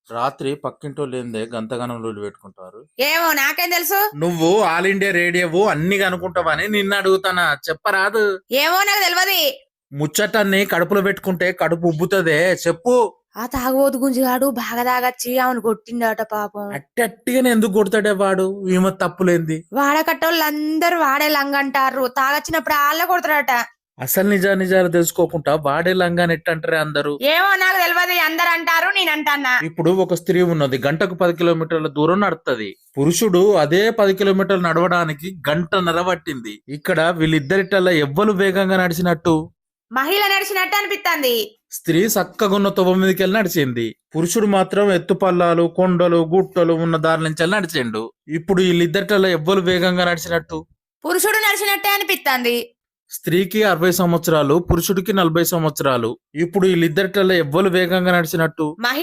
రాత్రి పక్కింటోళ్ళేందే గంతగనం లొల్లి పెట్టుకుంటారు. ఏమో నాకేం తెలుసు. నువ్వు ఆల్ ఇండియా రేడియోవు అన్ని కనుకుంటావని నిన్ను అడుగుతానా, చెప్పరాదు. ఏమో నాకు తెలియదు. ముచ్చటన్ని కడుపులో పెట్టుకుంటే కడుపు ఉబ్బుతదే, చెప్పు. ఆ తాగబోతు గుంజిగాడు బాగా తాగచ్చి ఆమెను కొట్టిండట పాపం. అట్టగానే ఎందుకు కొడతాడే వాడు? ఈమె తప్పులేంది? వాడకట్టోళ్ళందరూ వాడే లంగంటారు, తాగొచ్చినప్పుడు వాళ్ళే కొడతారట. అసలు నిజాలు తెలుసుకోకుండా వాడే లంగాని ఎట్టంటారే అందరూ. ఏమో నాకు తెలియదు, అందరు అంటారు నేను అంటానా. ఇప్పుడు ఒక స్త్రీ ఉన్నది, గంటకు 10 కిలోమీటర్ల దూరం నడుస్తుంది. పురుషుడు అదే 10 కిలోమీటర్లు నడవడానికి గంటన్నర పట్టింది. ఇక్కడ వీళ్ళిద్దరిటల్లా ఎవ్వరు వేగంగా నడిచినట్టు? మహిళ నడిచినట్టు అనిపిస్తుంది. స్త్రీ చక్కగున్న 9 నడిచింది. పురుషుడు మాత్రం ఎత్తుపల్లాలు, కొండలు, గుట్టలు ఉన్న దారి నుంచి నడిచిండు. ఇప్పుడు వీళ్ళిద్దరిటల్లా ఎవ్వరు వేగంగా నడిచినట్టు? పురుషుడు నడిచినట్టే అనిపిస్తుంది. స్త్రీకి 60 సంవత్సరాలు, పురుషుడికి 40 సంవత్సరాలు. ఇప్పుడు వీళ్ళిద్దరిటల్లా ఎవ్వరు వేగంగా నడిచినట్టు?